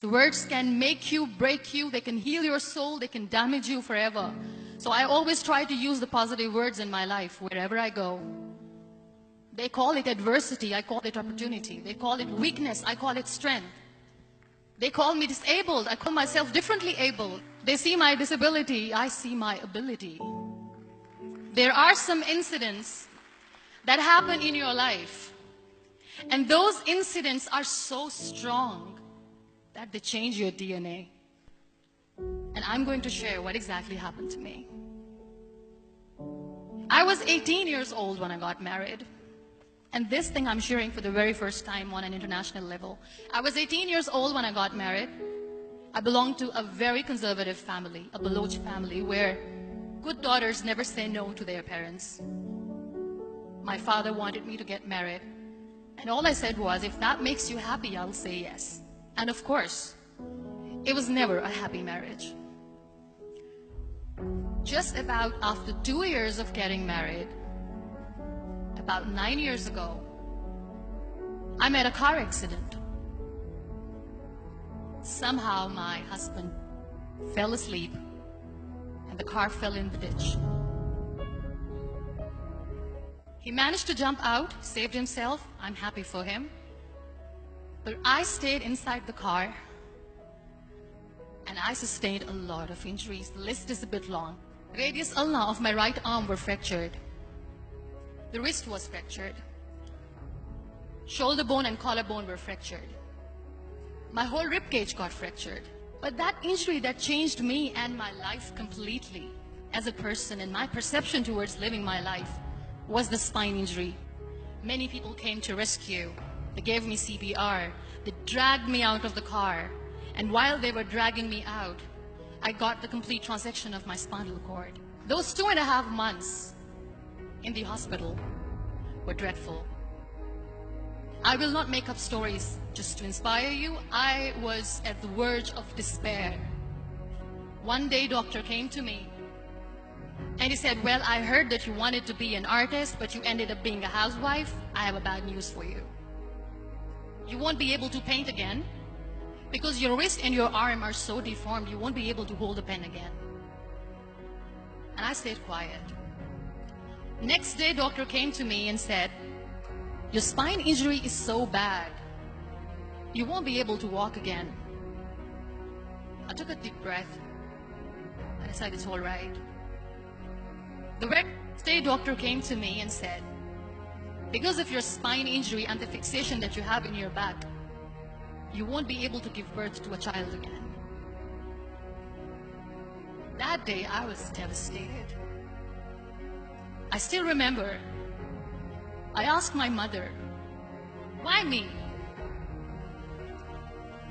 The words can make you, break you, they can heal your soul, they can damage you forever. So I always try to use the positive words in my life wherever I go. They call it adversity, I call it opportunity. They call it weakness, I call it strength. They call me disabled, I call myself differently abled. They see my disability, I see my ability. There are some incidents that happen in your life, and those incidents are so strong that they change your DNA. And I'm going to share what exactly happened to me. I was 18 years old when I got married. And this thing I'm sharing for the very first time on an international level. I was 18 years old when I got married. I belonged to a very conservative family, a Baloch family, where good daughters never say no to their parents. My father wanted me to get married. And all I said was, if that makes you happy, I'll say yes. And of course, it was never a happy marriage. Just about after 2 years of getting married, about 9 years ago, I met a car accident. Somehow my husband fell asleep and the car fell in the ditch. He managed to jump out, saved himself. I'm happy for him. But I stayed inside the car and I sustained a lot of injuries. The list is a bit long. Radius ulna of my right arm were fractured. The wrist was fractured. Shoulder bone and collarbone were fractured. My whole rib cage got fractured. But that injury that changed me and my life completely as a person and my perception towards living my life was the spine injury. Many people came to rescue. They gave me CPR. They dragged me out of the car. And while they were dragging me out, I got the complete transection of my spinal cord. Those 2.5 months in the hospital were dreadful. I will not make up stories just to inspire you. I was at the verge of despair. One day, doctor came to me and he said, well, I heard that you wanted to be an artist, but you ended up being a housewife. I have a bad news for you. You won't be able to paint again because your wrist and your arm are so deformed, you won't be able to hold a pen again. And I stayed quiet. Next day, doctor came to me and said, your spine injury is so bad, you won't be able to walk again. I took a deep breath and I said, it's all right. The next day, doctor came to me and said, because of your spine injury and the fixation that you have in your back, you won't be able to give birth to a child again. That day, I was devastated. I still remember, I asked my mother, why me?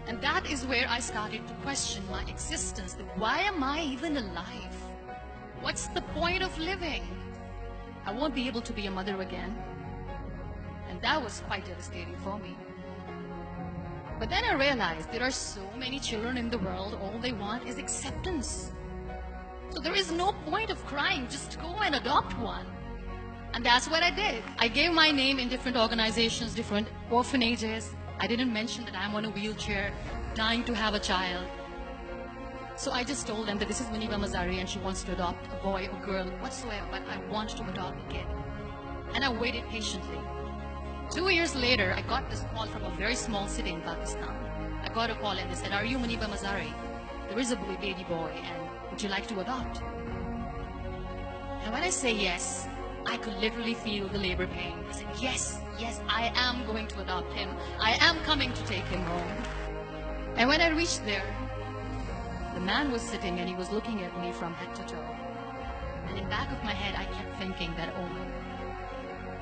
And that is where I started to question my existence. Why am I even alive? What's the point of living? I won't be able to be a mother again. And that was quite devastating for me. But then I realized there are so many children in the world, all they want is acceptance. So there is no point of crying, just go and adopt one. And that's what I did. I gave my name in different organizations, different orphanages. I didn't mention that I'm on a wheelchair, dying to have a child. So I just told them that this is Muniba Mazari and she wants to adopt a boy or girl whatsoever, but I want to adopt a kid. And I waited patiently. 2 years later, I got this call from a very small city in Pakistan. I got a call and they said, are you Muniba Mazari? There is a baby boy and would you like to adopt? And when I say yes, I could literally feel the labor pain. I said, yes, yes, I am going to adopt him. I am coming to take him home. And when I reached there, the man was sitting and he was looking at me from head to toe. And in the back of my head, I kept thinking that, oh,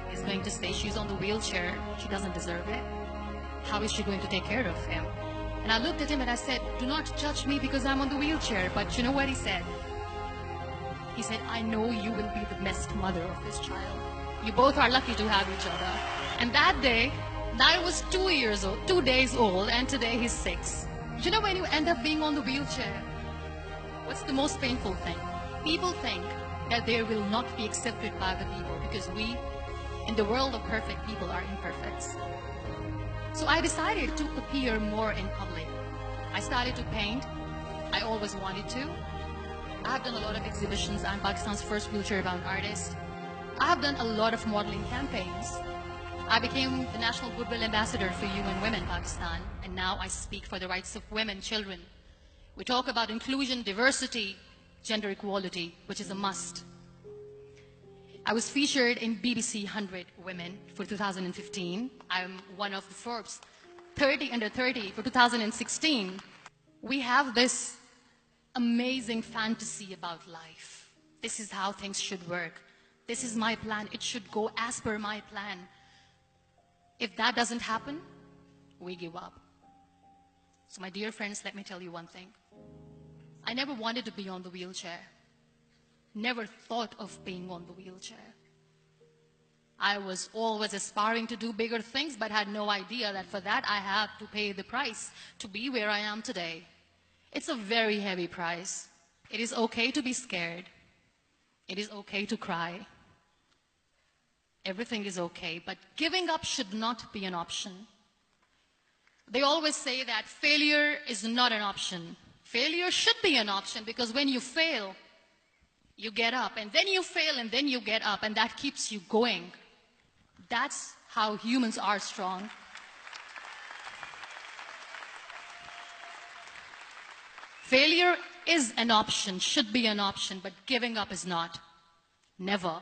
he's going to say she's on the wheelchair. She doesn't deserve it. How is she going to take care of him? And I looked at him and I said, do not judge me because I'm on the wheelchair. But you know what he said? He said, I know you will be the best mother of this child. You both are lucky to have each other. And that day, I was 2 years old, 2 days old, and today he's 6. You know when you end up being on the wheelchair, what's the most painful thing? People think that they will not be accepted by the people because we, in the world of perfect people, are imperfect. So I decided to appear more in public. I started to paint. I always wanted to. I have done a lot of exhibitions. I'm Pakistan's first wheelchair-bound artist. I have done a lot of modeling campaigns. I became the National Goodwill Ambassador for UN Women Pakistan, and now I speak for the rights of women, children. We talk about inclusion, diversity, gender equality, which is a must. I was featured in BBC 100 Women for 2015. I'm one of the Forbes 30 under 30 for 2016. We have this amazing fantasy about life. This is how things should work. This is my plan. It should go as per my plan. If that doesn't happen, we give up. So my dear friends, let me tell you one thing. I never wanted to be on the wheelchair. Never thought of being on the wheelchair. I was always aspiring to do bigger things, but had no idea that for that I had to pay the price to be where I am today. It's a very heavy price. It is okay to be scared. It is okay to cry. Everything is okay, but giving up should not be an option. They always say that failure is not an option. Failure should be an option, because when you fail, you get up, and then you fail, and then you get up, and that keeps you going. That's how humans are strong. Failure is an option, should be an option, but giving up is not. Never.